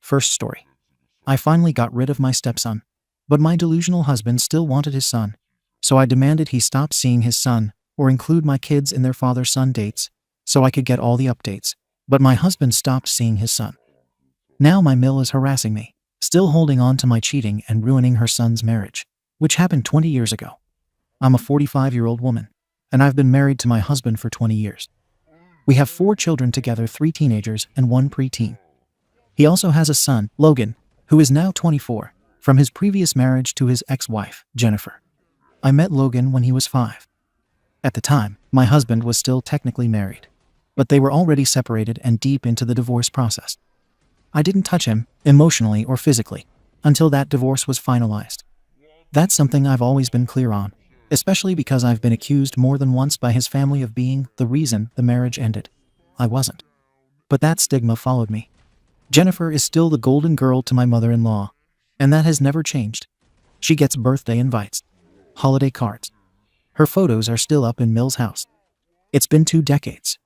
First story. I finally got rid of my stepson, but my delusional husband still wanted his son, so I demanded he stop seeing his son or include my kids in their father-son dates so I could get all the updates, but my husband stopped seeing his son. Now my mill is harassing me, still holding on to my cheating and ruining her son's marriage, which happened 20 years ago. I'm a 45-year-old woman, and I've been married to my husband for 20 years. We have 4 children together, 3 teenagers and 1 preteen. He also has a son, Logan, who is now 24, from his previous marriage to his ex-wife, Jennifer. I met Logan when he was 5. At the time, my husband was still technically married, but they were already separated and deep into the divorce process. I didn't touch him, emotionally or physically, until that divorce was finalized. That's something I've always been clear on, especially because I've been accused more than once by his family of being the reason the marriage ended. I wasn't. But that stigma followed me. Jennifer is still the golden girl to my mother-in-law, and that has never changed. She gets birthday invites, holiday cards. Her photos are still up in Mill's house. It's been 2 decades.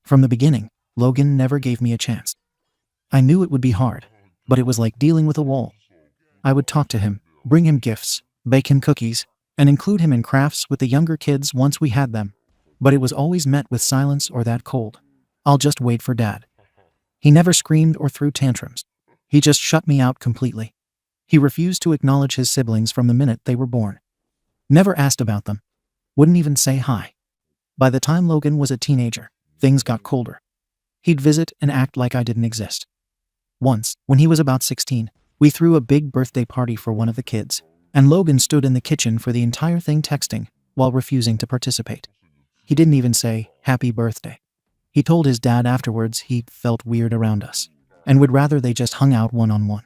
From the beginning, Logan never gave me a chance. I knew it would be hard, but it was like dealing with a wall. I would talk to him, bring him gifts, bake him cookies, and include him in crafts with the younger kids once we had them, but it was always met with silence or that cold, "I'll just wait for Dad." He never screamed or threw tantrums. He just shut me out completely. He refused to acknowledge his siblings from the minute they were born. Never asked about them. Wouldn't even say hi. By the time Logan was a teenager, things got colder. He'd visit and act like I didn't exist. Once, when he was about 16, we threw a big birthday party for one of the kids, and Logan stood in the kitchen for the entire thing texting while refusing to participate. He didn't even say, "Happy birthday." He told his dad afterwards he felt weird around us and would rather they just hung out one-on-one.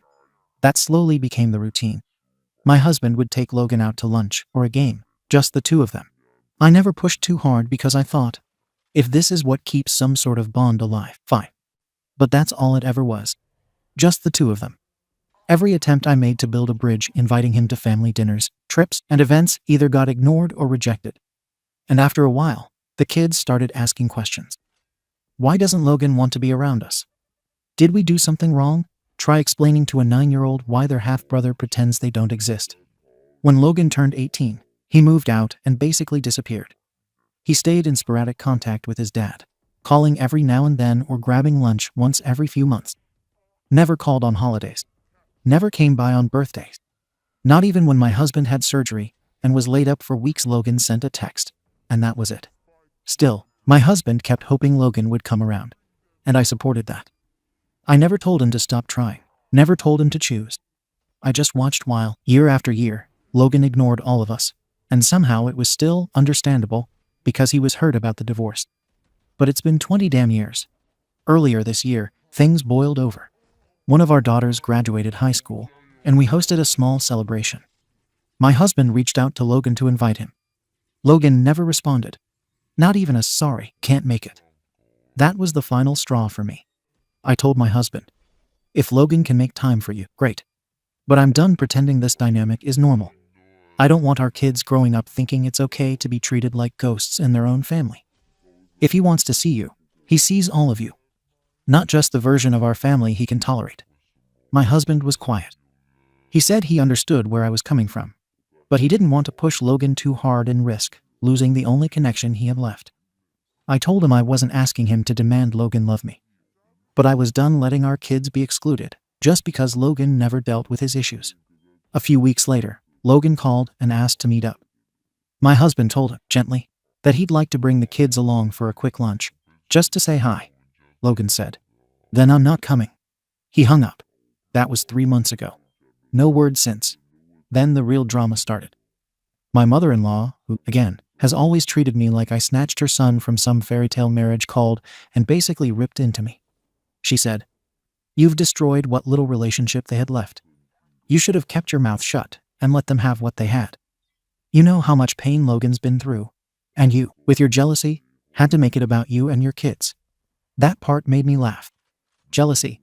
That slowly became the routine. My husband would take Logan out to lunch or a game, just the 2 of them. I never pushed too hard because I thought, if this is what keeps some sort of bond alive, fine. But that's all it ever was. Just the 2 of them. Every attempt I made to build a bridge, inviting him to family dinners, trips, and events either got ignored or rejected. And after a while, the kids started asking questions. Why doesn't Logan want to be around us? Did we do something wrong? Try explaining to a 9-year-old why their half-brother pretends they don't exist. When Logan turned 18, he moved out and basically disappeared. He stayed in sporadic contact with his dad, calling every now and then or grabbing lunch once every few months. Never called on holidays. Never came by on birthdays. Not even when my husband had surgery and was laid up for weeks. Logan sent a text, and that was it. Still, my husband kept hoping Logan would come around, and I supported that. I never told him to stop trying, never told him to choose. I just watched while, year after year, Logan ignored all of us, and somehow it was still understandable because he was hurt about the divorce. But it's been 20 damn years. Earlier this year, things boiled over. One of our daughters graduated high school, and we hosted a small celebration. My husband reached out to Logan to invite him. Logan never responded. Not even a "sorry, can't make it." That was the final straw for me. I told my husband, if Logan can make time for you, great. But I'm done pretending this dynamic is normal. I don't want our kids growing up thinking it's okay to be treated like ghosts in their own family. If he wants to see you, he sees all of you. Not just the version of our family he can tolerate. My husband was quiet. He said he understood where I was coming from, but he didn't want to push Logan too hard and risk losing the only connection he had left. I told him I wasn't asking him to demand Logan love me, but I was done letting our kids be excluded just because Logan never dealt with his issues. A few weeks later, Logan called and asked to meet up. My husband told him, gently, that he'd like to bring the kids along for a quick lunch, just to say hi. Logan said, "Then I'm not coming." He hung up. That was 3 months ago. No word since. Then the real drama started. My mother-in-law, who, again, has always treated me like I snatched her son from some fairy tale marriage, called and basically ripped into me. She said, "You've destroyed what little relationship they had left. You should have kept your mouth shut and let them have what they had. You know how much pain Logan's been through, and you, with your jealousy, had to make it about you and your kids." That part made me laugh. Jealousy.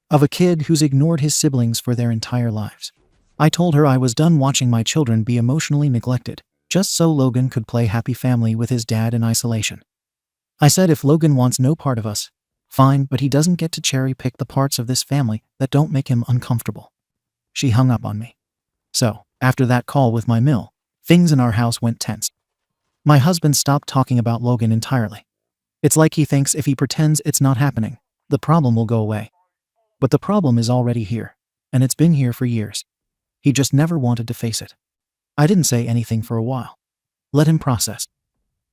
Of a kid who's ignored his siblings for their entire lives. I told her I was done watching my children be emotionally neglected, just so Logan could play happy family with his dad in isolation. I said if Logan wants no part of us, Fine, but he doesn't get to cherry pick the parts of this family that don't make him uncomfortable. She hung up on me. So, after that call with my mill, things in our house went tense. My husband stopped talking about Logan entirely. It's like he thinks if he pretends it's not happening, the problem will go away. But the problem is already here, and it's been here for years. He just never wanted to face it. I didn't say anything for a while. Let him process.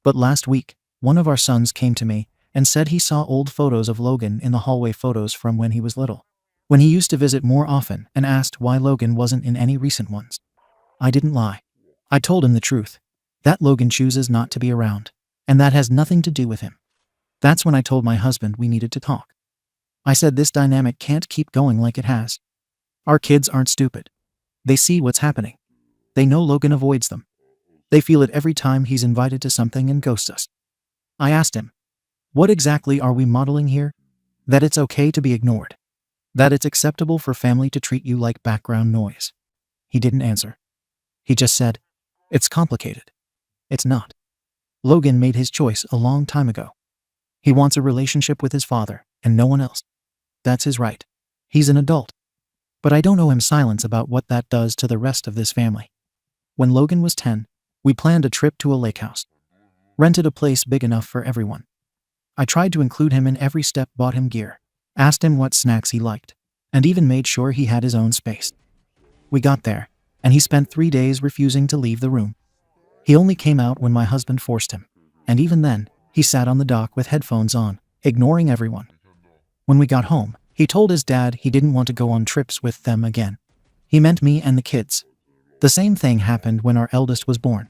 But last week, one of our sons came to me and said he saw old photos of Logan in the hallway, photos from when he was little, when he used to visit more often, and asked why Logan wasn't in any recent ones. I didn't lie. I told him the truth, that Logan chooses not to be around, and that has nothing to do with him. That's when I told my husband we needed to talk. I said this dynamic can't keep going like it has. Our kids aren't stupid. They see what's happening. They know Logan avoids them. They feel it every time he's invited to something and ghosts us. I asked him, what exactly are we modeling here? That it's okay to be ignored. That it's acceptable for family to treat you like background noise. He didn't answer. He just said, it's complicated. It's not. Logan made his choice a long time ago. He wants a relationship with his father and no one else. That's his right. He's an adult. But I don't owe him silence about what that does to the rest of this family. When Logan was 10, we planned a trip to a lake house. Rented a place big enough for everyone. I tried to include him in every step, bought him gear, asked him what snacks he liked, and even made sure he had his own space. We got there, and he spent 3 days refusing to leave the room. He only came out when my husband forced him, and even then, he sat on the dock with headphones on, ignoring everyone. When we got home, he told his dad he didn't want to go on trips with them again. He meant me and the kids. The same thing happened when our eldest was born.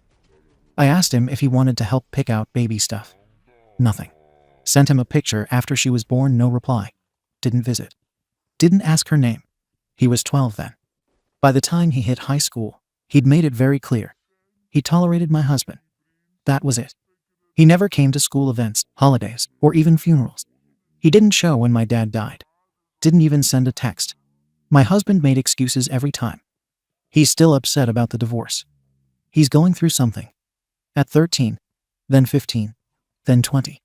I asked him if he wanted to help pick out baby stuff. Nothing. Sent him a picture after she was born, no reply. Didn't visit. Didn't ask her name. He was 12 then. By the time he hit high school, he'd made it very clear. He tolerated my husband. That was it. He never came to school events, holidays, or even funerals. He didn't show when my dad died. Didn't even send a text. My husband made excuses every time. He's still upset about the divorce. He's going through something. At 13, then 15, then 20.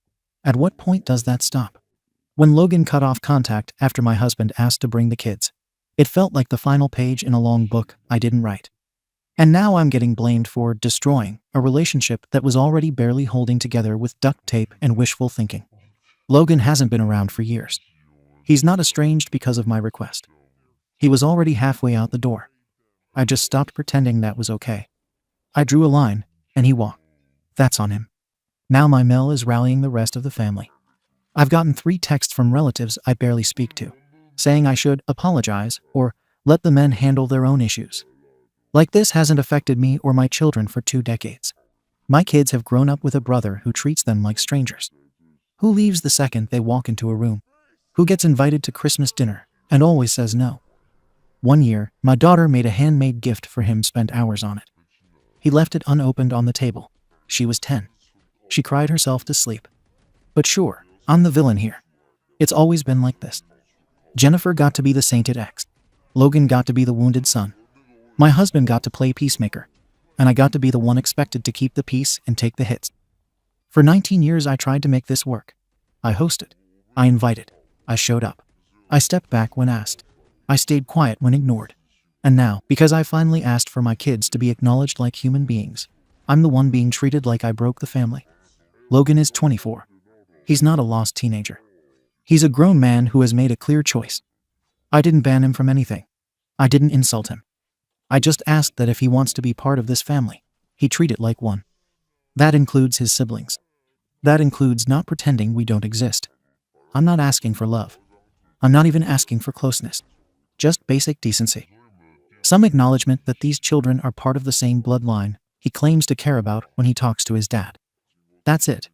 At what point does that stop? When Logan cut off contact after my husband asked to bring the kids, it felt like the final page in a long book I didn't write. And now I'm getting blamed for destroying a relationship that was already barely holding together with duct tape and wishful thinking. Logan hasn't been around for years. He's not estranged because of my request. He was already halfway out the door. I just stopped pretending that was okay. I drew a line, and he walked. That's on him. Now my Mel is rallying the rest of the family. I've gotten 3 texts from relatives I barely speak to, saying I should apologize or let the men handle their own issues. Like this hasn't affected me or my children for 2 decades. My kids have grown up with a brother who treats them like strangers. Who leaves the second they walk into a room? Who gets invited to Christmas dinner and always says no? One year, my daughter made a handmade gift for him, spent hours on it. He left it unopened on the table. She was 10. She cried herself to sleep. But sure, I'm the villain here. It's always been like this. Jennifer got to be the sainted ex. Logan got to be the wounded son. My husband got to play peacemaker. And I got to be the one expected to keep the peace and take the hits. For 19 years I tried to make this work. I hosted. I invited. I showed up. I stepped back when asked. I stayed quiet when ignored. And now, because I finally asked for my kids to be acknowledged like human beings, I'm the one being treated like I broke the family. Logan is 24. He's not a lost teenager. He's a grown man who has made a clear choice. I didn't ban him from anything. I didn't insult him. I just asked that if he wants to be part of this family, he treat it like one. That includes his siblings. That includes not pretending we don't exist. I'm not asking for love. I'm not even asking for closeness. Just basic decency. Some acknowledgement that these children are part of the same bloodline he claims to care about when he talks to his dad. That's it.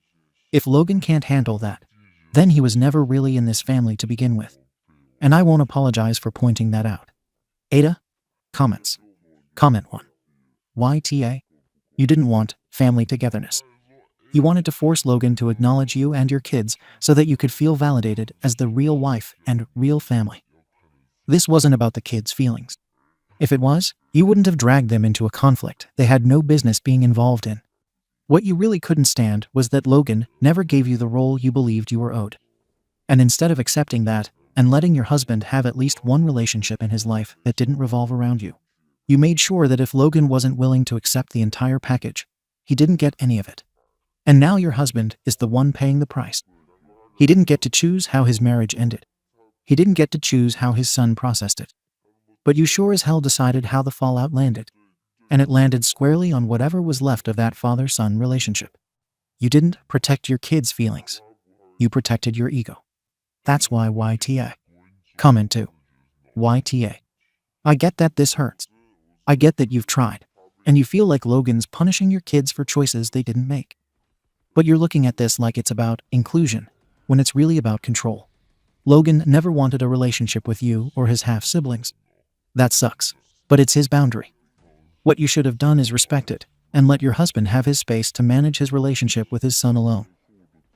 If Logan can't handle that, then he was never really in this family to begin with. And I won't apologize for pointing that out. Ada? Comments. Comment 1. YTA? You didn't want family togetherness. You wanted to force Logan to acknowledge you and your kids so that you could feel validated as the real wife and real family. This wasn't about the kids' feelings. If it was, you wouldn't have dragged them into a conflict they had no business being involved in. What you really couldn't stand was that Logan never gave you the role you believed you were owed. And instead of accepting that and letting your husband have at least one relationship in his life that didn't revolve around you, you made sure that if Logan wasn't willing to accept the entire package, he didn't get any of it. And now your husband is the one paying the price. He didn't get to choose how his marriage ended. He didn't get to choose how his son processed it. But you sure as hell decided how the fallout landed. And it landed squarely on whatever was left of that father-son relationship. You didn't protect your kids' feelings. You protected your ego. That's why YTA. Comment 2. YTA. I get that this hurts. I get that you've tried, and you feel like Logan's punishing your kids for choices they didn't make. But you're looking at this like it's about inclusion, when it's really about control. Logan never wanted a relationship with you or his half-siblings. That sucks, but it's his boundary. What you should have done is respect it, and let your husband have his space to manage his relationship with his son alone.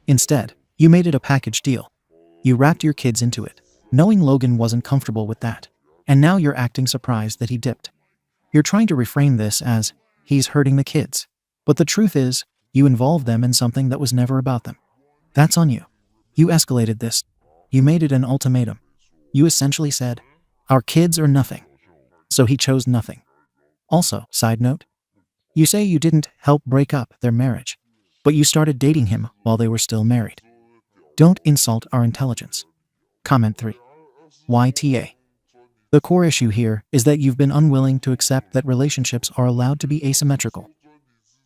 Instead, you made it a package deal. You wrapped your kids into it, knowing Logan wasn't comfortable with that, and now you're acting surprised that he dipped. You're trying to reframe this as, he's hurting the kids. But the truth is, you involved them in something that was never about them. That's on you. You escalated this. You made it an ultimatum. You essentially said, our kids are nothing. So he chose nothing. Also, side note, you say you didn't help break up their marriage, but you started dating him while they were still married. Don't insult our intelligence. Comment 3. YTA. The core issue here is that you've been unwilling to accept that relationships are allowed to be asymmetrical.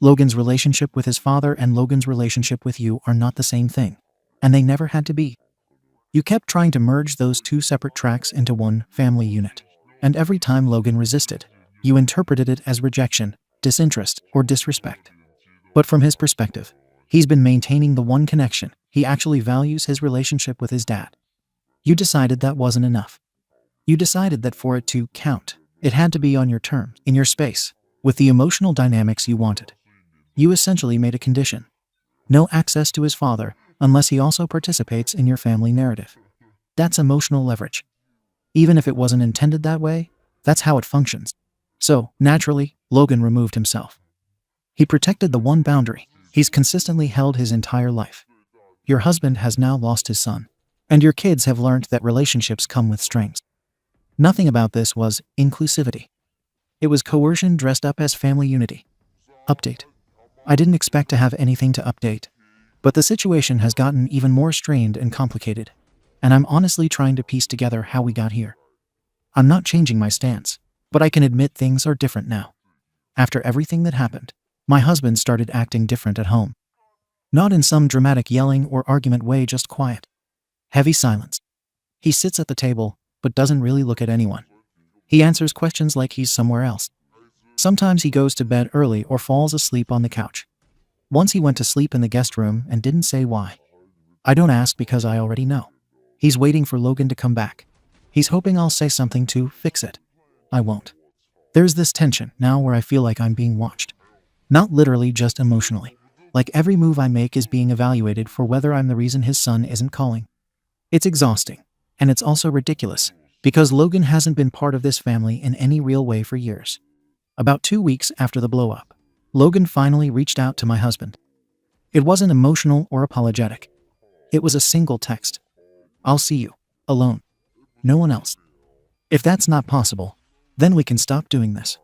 Logan's relationship with his father and Logan's relationship with you are not the same thing, and they never had to be. You kept trying to merge those two separate tracks into one family unit, and every time Logan resisted, you interpreted it as rejection, disinterest, or disrespect. But from his perspective, he's been maintaining the one connection. He actually values his relationship with his dad. You decided that wasn't enough. You decided that for it to count, it had to be on your terms, in your space, with the emotional dynamics you wanted. You essentially made a condition. No access to his father unless he also participates in your family narrative. That's emotional leverage. Even if it wasn't intended that way, that's how it functions. So, naturally, Logan removed himself. He protected the one boundary he's consistently held his entire life. Your husband has now lost his son, and your kids have learned that relationships come with strings. Nothing about this was inclusivity. It was coercion dressed up as family unity. Update. I didn't expect to have anything to update, but the situation has gotten even more strained and complicated, and I'm honestly trying to piece together how we got here. I'm not changing my stance, but I can admit things are different now. After everything that happened, my husband started acting different at home. Not in some dramatic yelling or argument way, just quiet. Heavy silence. He sits at the table, but doesn't really look at anyone. He answers questions like he's somewhere else. Sometimes he goes to bed early or falls asleep on the couch. Once he went to sleep in the guest room and didn't say why. I don't ask because I already know. He's waiting for Logan to come back. He's hoping I'll say something to fix it. I won't. There's this tension now where I feel like I'm being watched. Not literally, just emotionally. Like every move I make is being evaluated for whether I'm the reason his son isn't calling. It's exhausting. And it's also ridiculous, because Logan hasn't been part of this family in any real way for years. About 2 weeks after the blow-up, Logan finally reached out to my husband. It wasn't emotional or apologetic. It was a single text. I'll see you. Alone. No one else. If that's not possible, then we can stop doing this.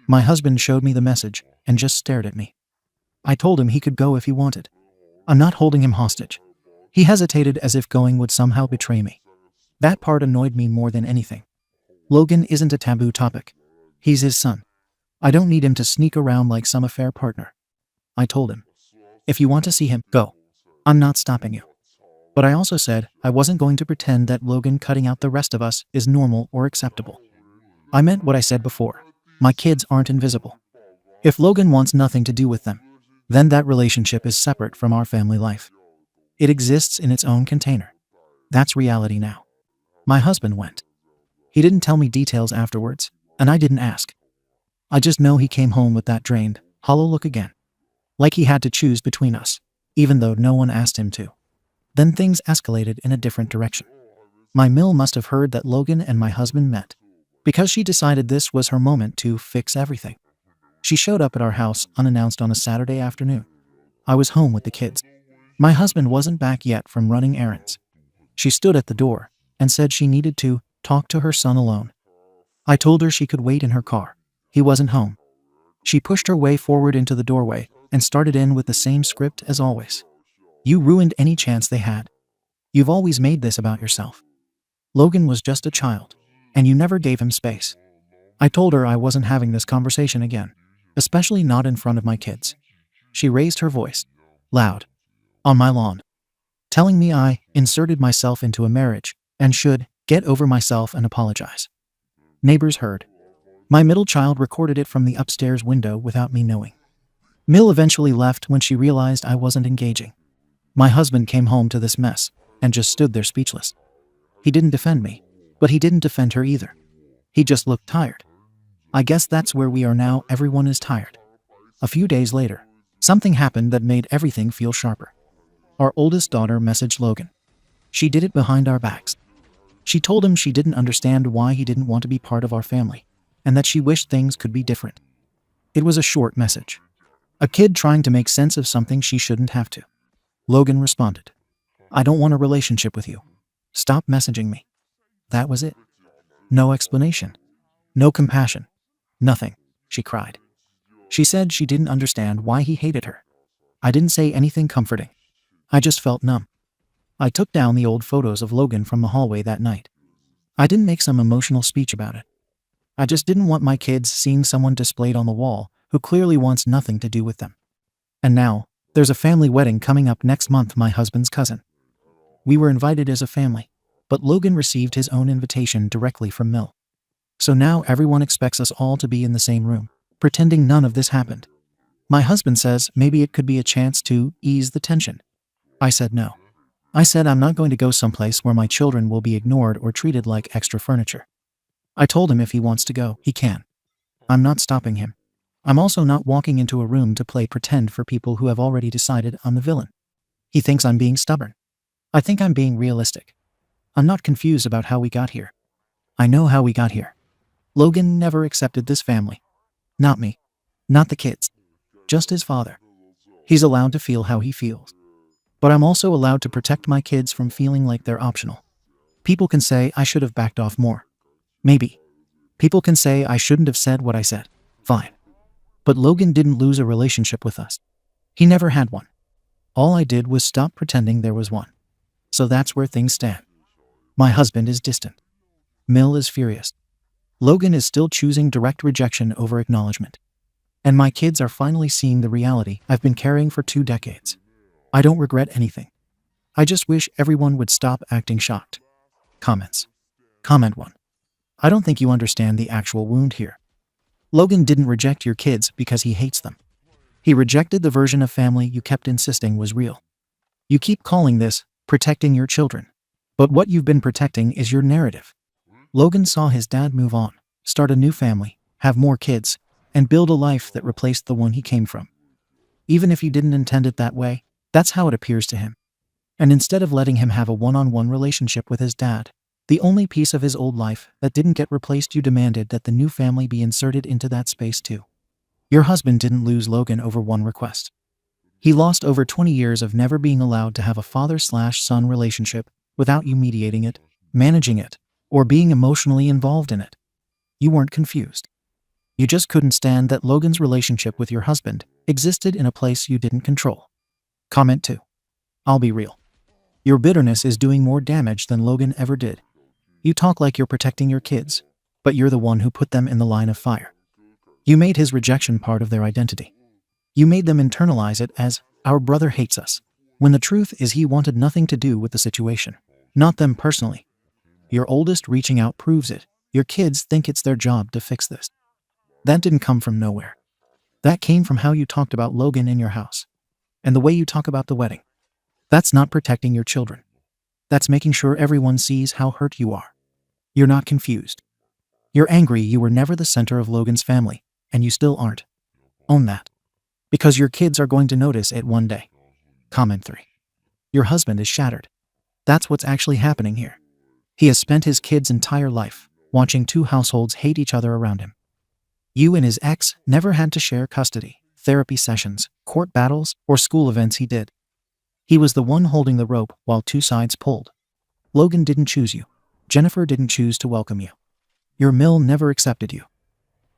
My husband showed me the message and just stared at me. I told him he could go if he wanted. I'm not holding him hostage. He hesitated as if going would somehow betray me. That part annoyed me more than anything. Logan isn't a taboo topic. He's his son. I don't need him to sneak around like some affair partner. I told him, if you want to see him, go. I'm not stopping you. But I also said I wasn't going to pretend that Logan cutting out the rest of us is normal or acceptable. I meant what I said before. My kids aren't invisible. If Logan wants nothing to do with them, then that relationship is separate from our family life. It exists in its own container. That's reality now. My husband went. He didn't tell me details afterwards, and I didn't ask. I just know he came home with that drained, hollow look again. Like he had to choose between us, even though no one asked him to. Then things escalated in a different direction. My mill must have heard that Logan and my husband met, because she decided this was her moment to fix everything. She showed up at our house unannounced on a Saturday afternoon. I was home with the kids. My husband wasn't back yet from running errands. She stood at the door and said she needed to talk to her son alone. I told her she could wait in her car. He wasn't home. She pushed her way forward into the doorway and started in with the same script as always. You ruined any chance they had. You've always made this about yourself. Logan was just a child, and you never gave him space. I told her I wasn't having this conversation again, especially not in front of my kids. She raised her voice, loud, on my lawn, telling me I inserted myself into a marriage and should get over myself and apologize. Neighbors heard. My middle child recorded it from the upstairs window without me knowing. Mill eventually left when she realized I wasn't engaging. My husband came home to this mess and just stood there speechless. He didn't defend me, but he didn't defend her either. He just looked tired. I guess that's where we are now. Everyone is tired. A few days later, something happened that made everything feel sharper. Our oldest daughter messaged Logan. She did it behind our backs. She told him she didn't understand why he didn't want to be part of our family, and that she wished things could be different. It was a short message. A kid trying to make sense of something she shouldn't have to. Logan responded, "I don't want a relationship with you. Stop messaging me." That was it. No explanation. No compassion. Nothing. She cried. She said she didn't understand why he hated her. I didn't say anything comforting. I just felt numb. I took down the old photos of Logan from the hallway that night. I didn't make some emotional speech about it. I just didn't want my kids seeing someone displayed on the wall who clearly wants nothing to do with them. And now, there's a family wedding coming up next month, my husband's cousin. We were invited as a family, but Logan received his own invitation directly from Mill. So now everyone expects us all to be in the same room, pretending none of this happened. My husband says maybe it could be a chance to ease the tension. I said no. I said I'm not going to go someplace where my children will be ignored or treated like extra furniture. I told him if he wants to go, he can. I'm not stopping him. I'm also not walking into a room to play pretend for people who have already decided I'm the villain. He thinks I'm being stubborn. I think I'm being realistic. I'm not confused about how we got here. I know how we got here. Logan never accepted this family. Not me. Not the kids. Just his father. He's allowed to feel how he feels. But I'm also allowed to protect my kids from feeling like they're optional. People can say I should have backed off more. Maybe. People can say I shouldn't have said what I said. Fine. But Logan didn't lose a relationship with us. He never had one. All I did was stop pretending there was one. So that's where things stand. My husband is distant. Mill is furious. Logan is still choosing direct rejection over acknowledgement. And my kids are finally seeing the reality I've been carrying for 2 decades. I don't regret anything. I just wish everyone would stop acting shocked. Comments. Comment 1. I don't think you understand the actual wound here. Logan didn't reject your kids because he hates them. He rejected the version of family you kept insisting was real. You keep calling this protecting your children. But what you've been protecting is your narrative. Logan saw his dad move on, start a new family, have more kids, and build a life that replaced the one he came from. Even if you didn't intend it that way, that's how it appears to him. And instead of letting him have a one-on-one relationship with his dad, the only piece of his old life that didn't get replaced, you demanded that the new family be inserted into that space too. Your husband didn't lose Logan over one request. He lost over 20 years of never being allowed to have a father/son relationship without you mediating it, managing it, or being emotionally involved in it. You weren't confused. You just couldn't stand that Logan's relationship with your husband existed in a place you didn't control. Comment 2. I'll be real. Your bitterness is doing more damage than Logan ever did. You talk like you're protecting your kids, but you're the one who put them in the line of fire. You made his rejection part of their identity. You made them internalize it as, our brother hates us, when the truth is he wanted nothing to do with the situation, not them personally. Your oldest reaching out proves it. Your kids think it's their job to fix this. That didn't come from nowhere. That came from how you talked about Logan in your house, and the way you talk about the wedding. That's not protecting your children. That's making sure everyone sees how hurt you are. You're not confused. You're angry you were never the center of Logan's family, and you still aren't. Own that. Because your kids are going to notice it one day. Comment 3. Your husband is shattered. That's what's actually happening here. He has spent his kid's entire life watching 2 households hate each other around him. You and his ex never had to share custody, therapy sessions, court battles, or school events. He did. He was the one holding the rope while 2 sides pulled. Logan didn't choose you. Jennifer didn't choose to welcome you. Your mill never accepted you.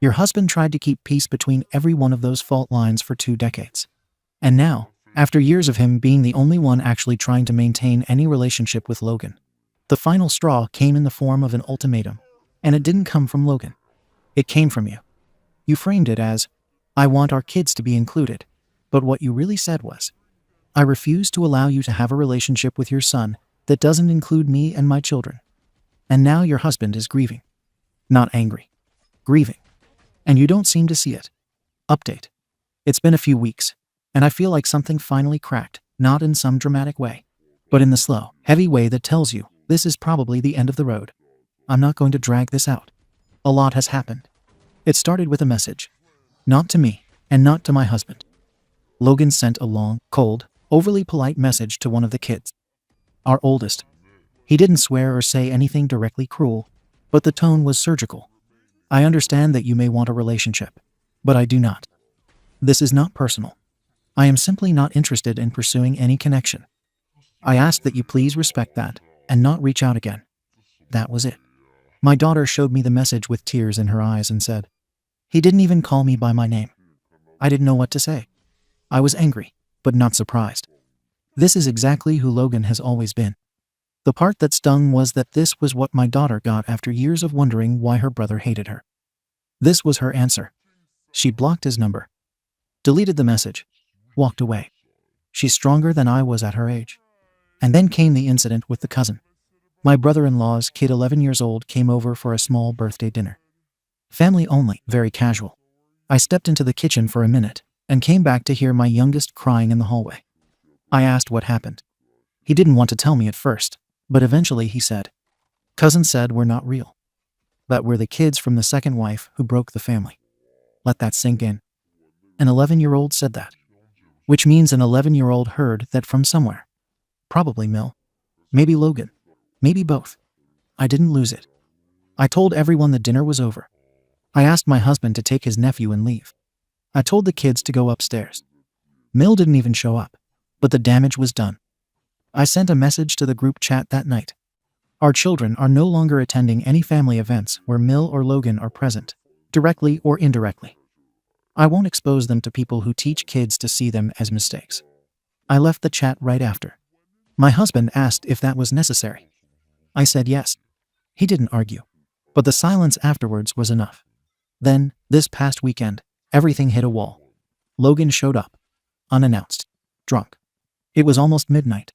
Your husband tried to keep peace between every one of those fault lines for 2 decades. And now, after years of him being the only one actually trying to maintain any relationship with Logan, the final straw came in the form of an ultimatum. And it didn't come from Logan. It came from you. You framed it as, "I want our kids to be included." But what you really said was, "I refuse to allow you to have a relationship with your son that doesn't include me and my children." And now your husband is grieving. Not angry. Grieving. And you don't seem to see it. Update. It's been a few weeks, and I feel like something finally cracked, not in some dramatic way, but in the slow, heavy way that tells you this is probably the end of the road. I'm not going to drag this out. A lot has happened. It started with a message. Not to me, and not to my husband. Logan sent a long, cold, overly polite message to one of the kids. Our oldest. He didn't swear or say anything directly cruel, but the tone was surgical. "I understand that you may want a relationship, but I do not. This is not personal. I am simply not interested in pursuing any connection. I ask that you please respect that, and not reach out again." That was it. My daughter showed me the message with tears in her eyes and said, "He didn't even call me by my name." I didn't know what to say. I was angry, but not surprised. This is exactly who Logan has always been. The part that stung was that this was what my daughter got after years of wondering why her brother hated her. This was her answer. She blocked his number, deleted the message, walked away. She's stronger than I was at her age. And then came the incident with the cousin. My brother-in-law's kid, 11 years old, came over for a small birthday dinner. Family only, very casual. I stepped into the kitchen for a minute and came back to hear my youngest crying in the hallway. I asked what happened. He didn't want to tell me at first, but eventually he said, "Cousin said we're not real. That we're the kids from the second wife who broke the family." Let that sink in. An 11-year-old said that. Which means an 11-year-old heard that from somewhere. Probably Mill. Maybe Logan. Maybe both. I didn't lose it. I told everyone the dinner was over. I asked my husband to take his nephew and leave. I told the kids to go upstairs. Mill didn't even show up, but the damage was done. I sent a message to the group chat that night. Our children are no longer attending any family events where Mill or Logan are present, directly or indirectly. I won't expose them to people who teach kids to see them as mistakes. I left the chat right after. My husband asked if that was necessary. I said yes. He didn't argue, but the silence afterwards was enough. Then, this past weekend, everything hit a wall. Logan showed up, unannounced, drunk. It was almost midnight.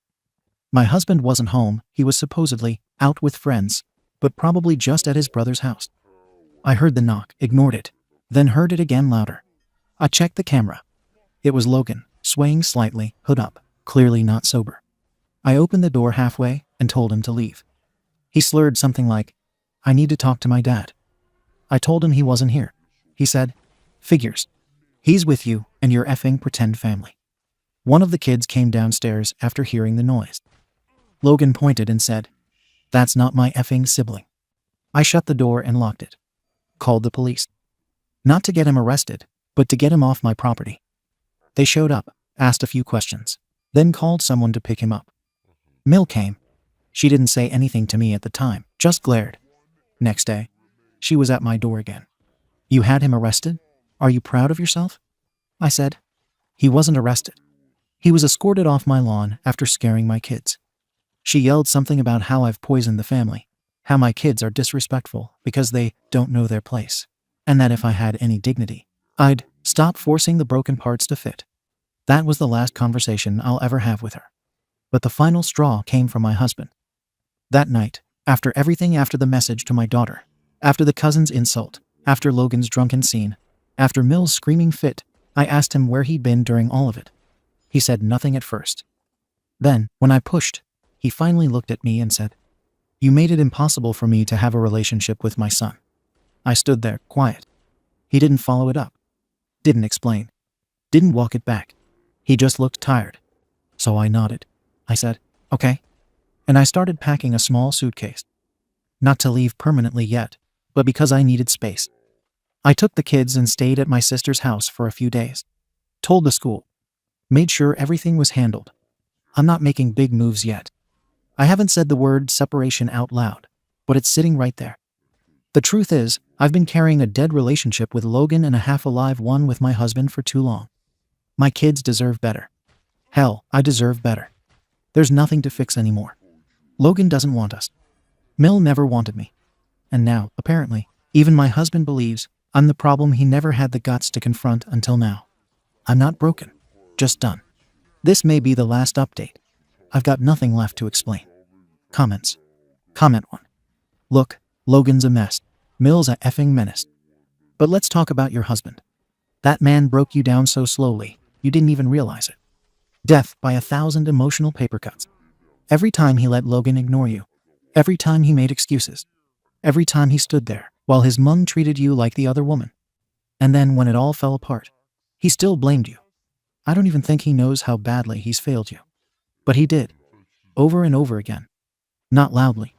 My husband wasn't home. He was supposedly out with friends, but probably just at his brother's house. I heard the knock, ignored it, then heard it again louder. I checked the camera. It was Logan, swaying slightly, hood up, clearly not sober. I opened the door halfway and told him to leave. He slurred something like, "I need to talk to my dad." I told him he wasn't here. He said, "Figures. He's with you and your effing pretend family." One of the kids came downstairs after hearing the noise. Logan pointed and said, "That's not my effing sibling." I shut the door and locked it. Called the police. Not to get him arrested, but to get him off my property. They showed up, asked a few questions, then called someone to pick him up. Mill came. She didn't say anything to me at the time, just glared. Next day, she was at my door again. "You had him arrested? Are you proud of yourself?" I said. "He wasn't arrested. He was escorted off my lawn after scaring my kids." She yelled something about how I've poisoned the family, how my kids are disrespectful because they don't know their place, and that if I had any dignity, I'd stop forcing the broken parts to fit. That was the last conversation I'll ever have with her. But the final straw came from my husband. That night, after everything, after the message to my daughter, after the cousin's insult, after Logan's drunken scene, after Mill's screaming fit, I asked him where he'd been during all of it. He said nothing at first. Then, when I pushed, he finally looked at me and said, "You made it impossible for me to have a relationship with my son." I stood there, quiet. He didn't follow it up. Didn't explain. Didn't walk it back. He just looked tired. So I nodded. I said, "Okay." And I started packing a small suitcase. Not to leave permanently yet, but because I needed space. I took the kids and stayed at my sister's house for a few days. Told the school. Made sure everything was handled. I'm not making big moves yet. I haven't said the word separation out loud, but it's sitting right there. The truth is, I've been carrying a dead relationship with Logan and a half-alive one with my husband for too long. My kids deserve better. Hell, I deserve better. There's nothing to fix anymore. Logan doesn't want us. Mill never wanted me. And now, apparently, even my husband believes I'm the problem he never had the guts to confront until now. I'm not broken, just done. This may be the last update. I've got nothing left to explain. Comments. Comment 1. Look, Logan's a mess. Mill's a effing menace. But let's talk about your husband. That man broke you down so slowly, you didn't even realize it. Death by 1,000 emotional paper cuts. Every time he let Logan ignore you. Every time he made excuses. Every time he stood there, while his mom treated you like the other woman. And then when it all fell apart, he still blamed you. I don't even think he knows how badly he's failed you. But he did. Over and over again. Not loudly.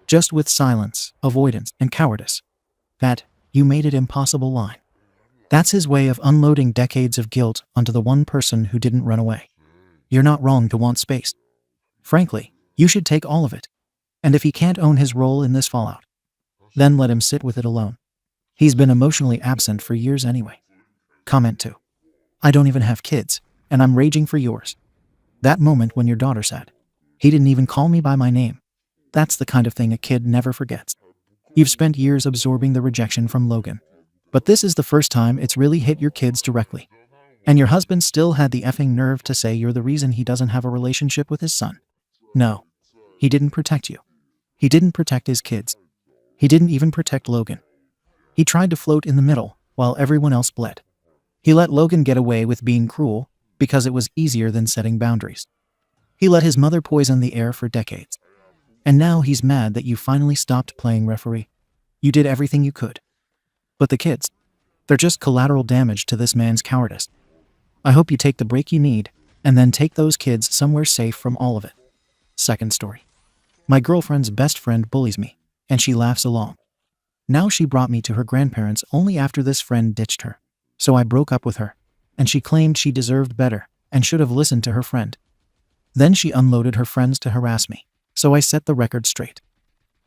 Just with silence, avoidance, and cowardice. That, you made it impossible line. That's his way of unloading decades of guilt onto the one person who didn't run away. You're not wrong to want space. Frankly, you should take all of it. And if he can't own his role in this fallout, then let him sit with it alone. He's been emotionally absent for years anyway. Comment 2. I don't even have kids, and I'm raging for yours. That moment when your daughter said, "He didn't even call me by my name." That's the kind of thing a kid never forgets. You've spent years absorbing the rejection from Logan. But this is the first time it's really hit your kids directly. And your husband still had the effing nerve to say you're the reason he doesn't have a relationship with his son. No. He didn't protect you. He didn't protect his kids. He didn't even protect Logan. He tried to float in the middle while everyone else bled. He let Logan get away with being cruel because it was easier than setting boundaries. He let his mother poison the air for decades. And now he's mad that you finally stopped playing referee. You did everything you could. But the kids, they're just collateral damage to this man's cowardice. I hope you take the break you need, and then take those kids somewhere safe from all of it. Second story. My girlfriend's best friend bullies me, and she laughs along. Now she brought me to her grandparents only after this friend ditched her. So I broke up with her, and she claimed she deserved better and should have listened to her friend. Then she unloaded her friends to harass me, so I set the record straight.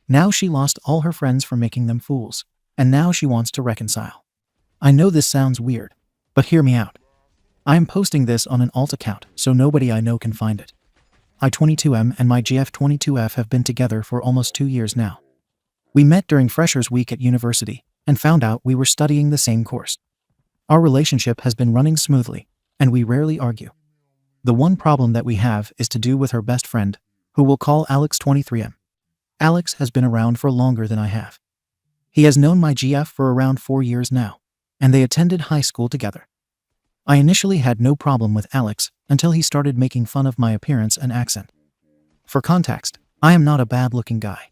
Now she lost all her friends for making them fools, and now she wants to reconcile. I know this sounds weird, but hear me out. I am posting this on an alt account so nobody I know can find it. I22M and my GF22F have been together for almost 2 years now. We met during Freshers Week at university and found out we were studying the same course. Our relationship has been running smoothly, and we rarely argue. The one problem that we have is to do with her best friend, who we'll call Alex23M. Alex has been around for longer than I have. He has known my GF for around 4 years now, and they attended high school together. I initially had no problem with Alex until he started making fun of my appearance and accent. For context, I am not a bad-looking guy.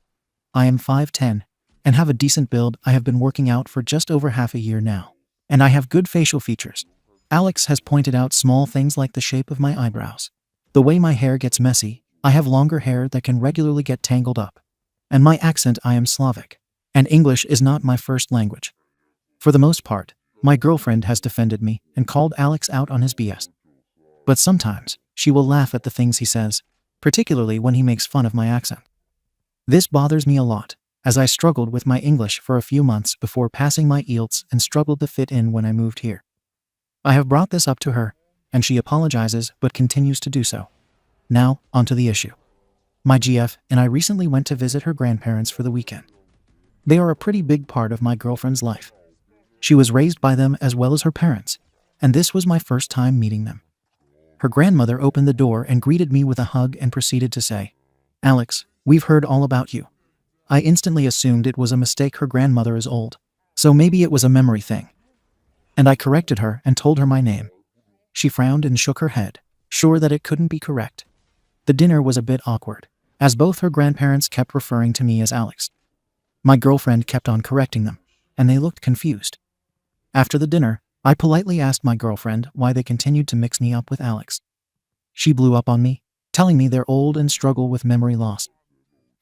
I am 5'10", and have a decent build. I have been working out for just over half a year now, and I have good facial features. Alex has pointed out small things like the shape of my eyebrows, the way my hair gets messy. I have longer hair that can regularly get tangled up, and my accent. I am Slavic, and English is not my first language. For the most part, my girlfriend has defended me and called Alex out on his BS. But sometimes, she will laugh at the things he says, particularly when he makes fun of my accent. This bothers me a lot, as I struggled with my English for a few months before passing my IELTS and struggled to fit in when I moved here. I have brought this up to her, and she apologizes but continues to do so. Now, onto the issue. My GF and I recently went to visit her grandparents for the weekend. They are a pretty big part of my girlfriend's life. She was raised by them as well as her parents, and this was my first time meeting them. Her grandmother opened the door and greeted me with a hug and proceeded to say, "Alex, we've heard all about you." I instantly assumed it was a mistake. Her grandmother is old, so maybe it was a memory thing. And I corrected her and told her my name. She frowned and shook her head, sure that it couldn't be correct. The dinner was a bit awkward, as both her grandparents kept referring to me as Alex. My girlfriend kept on correcting them, and they looked confused. After the dinner, I politely asked my girlfriend why they continued to mix me up with Alex. She blew up on me, telling me they're old and struggle with memory loss.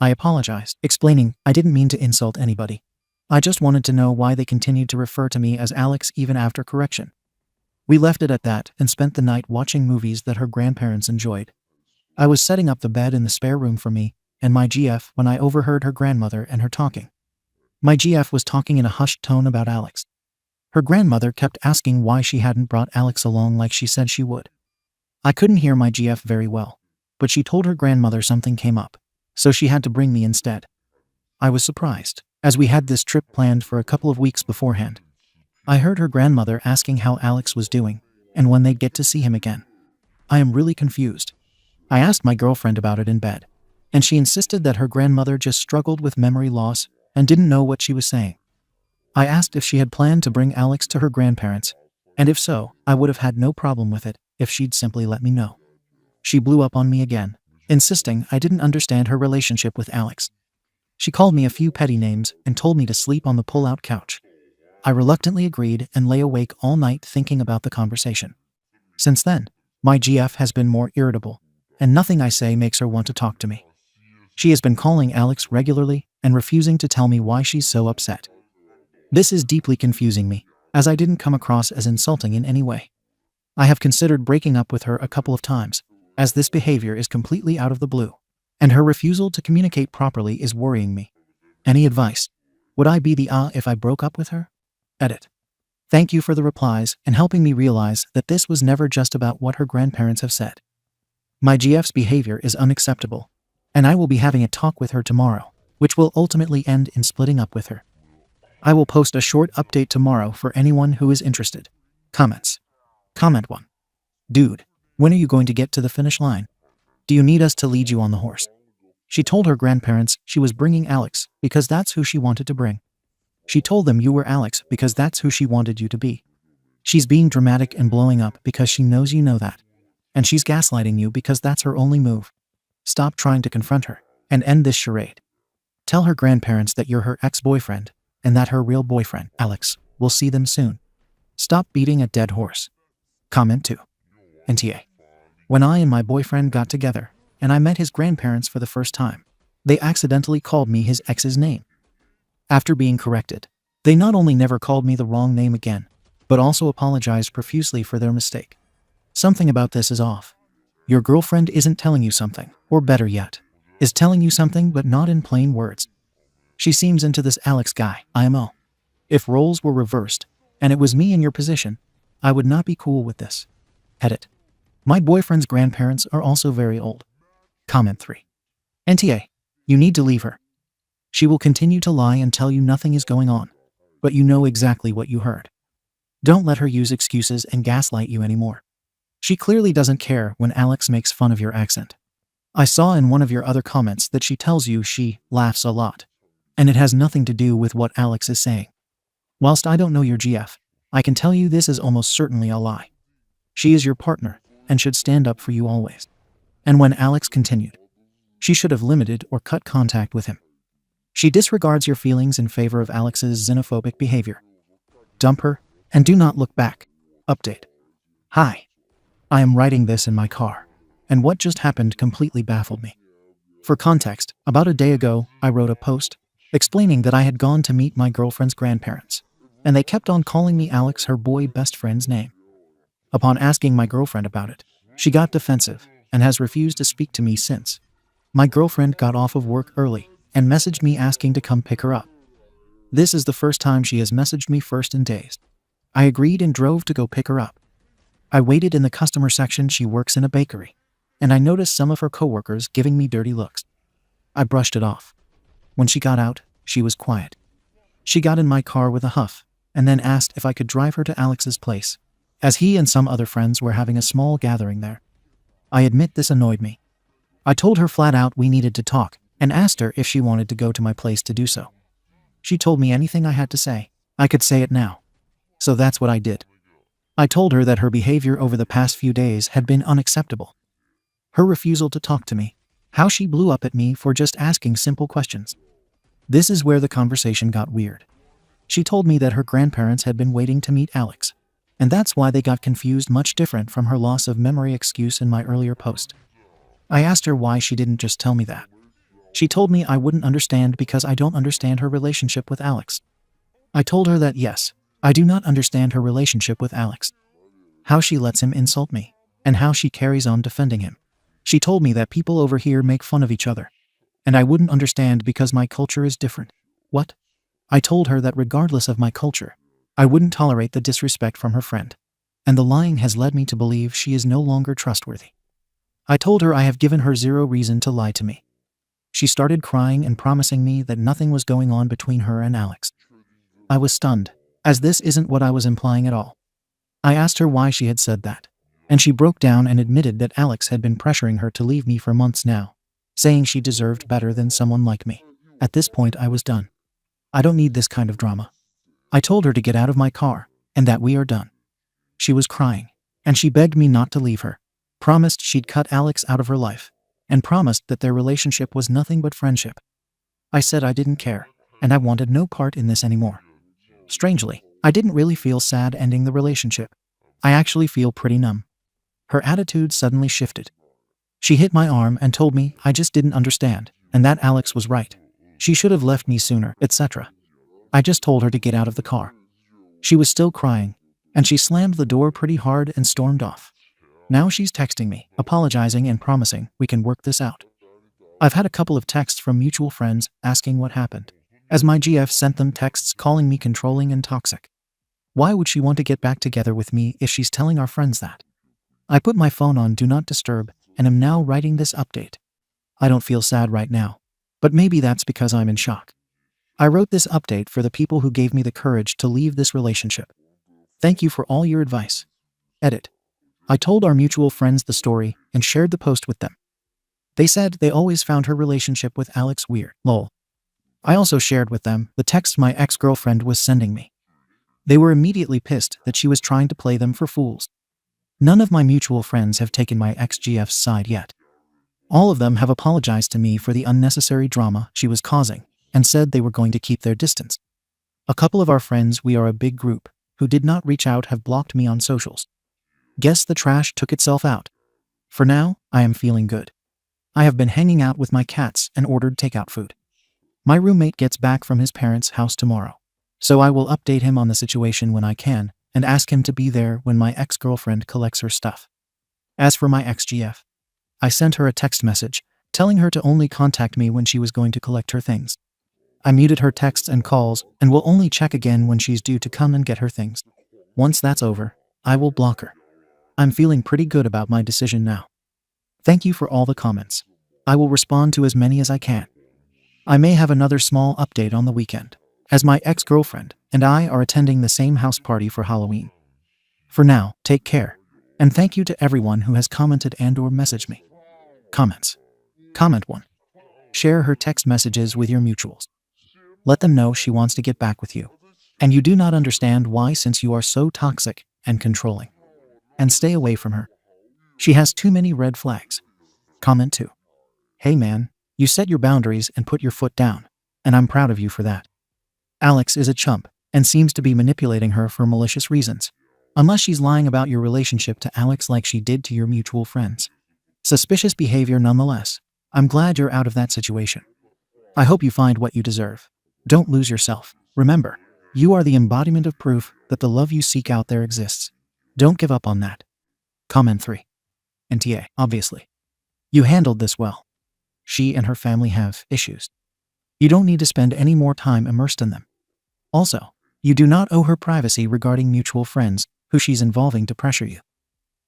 I apologized, explaining I didn't mean to insult anybody. I just wanted to know why they continued to refer to me as Alex even after correction. We left it at that and spent the night watching movies that her grandparents enjoyed. I was setting up the bed in the spare room for me and my GF when I overheard her grandmother and her talking. My GF was talking in a hushed tone about Alex. Her grandmother kept asking why she hadn't brought Alex along like she said she would. I couldn't hear my GF very well, but she told her grandmother something came up, so she had to bring me instead. I was surprised, as we had this trip planned for a couple of weeks beforehand. I heard her grandmother asking how Alex was doing, and when they'd get to see him again. I am really confused. I asked my girlfriend about it in bed, and she insisted that her grandmother just struggled with memory loss and didn't know what she was saying. I asked if she had planned to bring Alex to her grandparents, and if so, I would have had no problem with it if she'd simply let me know. She blew up on me again, insisting I didn't understand her relationship with Alex. She called me a few petty names and told me to sleep on the pull-out couch. I reluctantly agreed and lay awake all night thinking about the conversation. Since then, my GF has been more irritable, and nothing I say makes her want to talk to me. She has been calling Alex regularly and refusing to tell me why she's so upset. This is deeply confusing me, as I didn't come across as insulting in any way. I have considered breaking up with her a couple of times, as this behavior is completely out of the blue, and her refusal to communicate properly is worrying me. Any advice? Would I be the if I broke up with her? Edit. Thank you for the replies and helping me realize that this was never just about what her grandparents have said. My GF's behavior is unacceptable, and I will be having a talk with her tomorrow, which will ultimately end in splitting up with her. I will post a short update tomorrow for anyone who is interested. Comments. Comment 1. Dude, when are you going to get to the finish line? Do you need us to lead you on the horse? She told her grandparents she was bringing Alex because that's who she wanted to bring. She told them you were Alex because that's who she wanted you to be. She's being dramatic and blowing up because she knows you know that. And she's gaslighting you because that's her only move. Stop trying to confront her and end this charade. Tell her grandparents that you're her ex-boyfriend and that her real boyfriend, Alex, will see them soon. Stop beating a dead horse. Comment 2. NTA. When I and my boyfriend got together and I met his grandparents for the first time, they accidentally called me his ex's name. After being corrected, they not only never called me the wrong name again, but also apologized profusely for their mistake. Something about this is off. Your girlfriend isn't telling you something, or better yet, is telling you something but not in plain words. She seems into this Alex guy, IMO. If roles were reversed, and it was me in your position, I would not be cool with this. Edit. My boyfriend's grandparents are also very old. Comment 3. NTA. You need to leave her. She will continue to lie and tell you nothing is going on, but you know exactly what you heard. Don't let her use excuses and gaslight you anymore. She clearly doesn't care when Alex makes fun of your accent. I saw in one of your other comments that she tells you she laughs a lot, and it has nothing to do with what Alex is saying. Whilst I don't know your GF, I can tell you this is almost certainly a lie. She is your partner and should stand up for you always. And when Alex continued, she should have limited or cut contact with him. She disregards your feelings in favor of Alex's xenophobic behavior. Dump her and do not look back. Update. Hi. I am writing this in my car, and what just happened completely baffled me. For context, about a day ago, I wrote a post explaining that I had gone to meet my girlfriend's grandparents, and they kept on calling me Alex, her boy best friend's name. Upon asking my girlfriend about it, she got defensive and has refused to speak to me since. My girlfriend got off of work early and messaged me asking to come pick her up. This is the first time she has messaged me first in days. I agreed and drove to go pick her up. I waited in the customer section. She works in a bakery, and I noticed some of her coworkers giving me dirty looks. I brushed it off. When she got out, she was quiet. She got in my car with a huff and then asked if I could drive her to Alex's place, as he and some other friends were having a small gathering there. I admit this annoyed me. I told her flat out we needed to talk and asked her if she wanted to go to my place to do so. She told me anything I had to say, I could say it now. So that's what I did. I told her that her behavior over the past few days had been unacceptable. Her refusal to talk to me, how she blew up at me for just asking simple questions. This is where the conversation got weird. She told me that her grandparents had been waiting to meet Alex, and that's why they got confused, much different from her loss of memory excuse in my earlier post. I asked her why she didn't just tell me that. She told me I wouldn't understand because I don't understand her relationship with Alex. I told her that yes, I do not understand her relationship with Alex. How she lets him insult me, and how she carries on defending him. She told me that people over here make fun of each other. and I wouldn't understand because my culture is different. What? I told her that regardless of my culture, I wouldn't tolerate the disrespect from her friend. And the lying has led me to believe she is no longer trustworthy. I told her I have given her zero reason to lie to me. She started crying and promising me that nothing was going on between her and Alex. I was stunned, as this isn't what I was implying at all. I asked her why she had said that, and she broke down and admitted that Alex had been pressuring her to leave me for months now, saying she deserved better than someone like me. At this point, I was done. I don't need this kind of drama. I told her to get out of my car, and that we are done. She was crying, and she begged me not to leave her, promised she'd cut Alex out of her life, and promised that their relationship was nothing but friendship. I said I didn't care, and I wanted no part in this anymore. Strangely, I didn't really feel sad ending the relationship. I actually feel pretty numb. Her attitude suddenly shifted. She hit my arm and told me I just didn't understand, and that Alex was right. She should have left me sooner, etc. I just told her to get out of the car. She was still crying, and she slammed the door pretty hard and stormed off. Now she's texting me, apologizing and promising we can work this out. I've had a couple of texts from mutual friends asking what happened, as my GF sent them texts calling me controlling and toxic. Why would she want to get back together with me if she's telling our friends that? I put my phone on Do Not Disturb and am now writing this update. I don't feel sad right now, but maybe that's because I'm in shock. I wrote this update for the people who gave me the courage to leave this relationship. Thank you for all your advice. Edit. I told our mutual friends the story and shared the post with them. They said they always found her relationship with Alex weird. Lol. I also shared with them the text my ex-girlfriend was sending me. They were immediately pissed that she was trying to play them for fools. None of my mutual friends have taken my ex-GF's side yet. All of them have apologized to me for the unnecessary drama she was causing and said they were going to keep their distance. A couple of our friends, we are a big group, who did not reach out have blocked me on socials. Guess the trash took itself out. For now, I am feeling good. I have been hanging out with my cats and ordered takeout food. My roommate gets back from his parents' house tomorrow, so I will update him on the situation when I can and ask him to be there when my ex-girlfriend collects her stuff. As for my ex-GF, I sent her a text message telling her to only contact me when she was going to collect her things. I muted her texts and calls and will only check again when she's due to come and get her things. Once that's over, I will block her. I'm feeling pretty good about my decision now. Thank you for all the comments. I will respond to as many as I can. I may have another small update on the weekend, as my ex-girlfriend and I are attending the same house party for Halloween. For now, take care, and thank you to everyone who has commented and/or messaged me. Comments. Comment 1. Share her text messages with your mutuals. Let them know she wants to get back with you, and you do not understand why since you are so toxic and controlling. And stay away from her. She has too many red flags. Comment 2. Hey man, you set your boundaries and put your foot down, and I'm proud of you for that. Alex is a chump and seems to be manipulating her for malicious reasons, unless she's lying about your relationship to Alex like she did to your mutual friends. Suspicious behavior nonetheless. I'm glad you're out of that situation. I hope you find what you deserve. Don't lose yourself. Remember, you are the embodiment of proof that the love you seek out there exists. Don't give up on that. Comment 3. NTA, obviously. You handled this well. She and her family have issues. You don't need to spend any more time immersed in them. Also, you do not owe her privacy regarding mutual friends who she's involving to pressure you.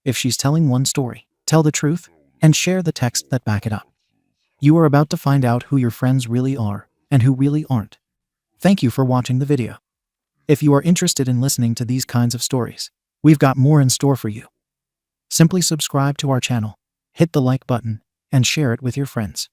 If she's telling one story, tell the truth and share the texts that back it up. You are about to find out who your friends really are and who really aren't. Thank you for watching the video. If you are interested in listening to these kinds of stories, we've got more in store for you. Simply subscribe to our channel, hit the like button, and share it with your friends.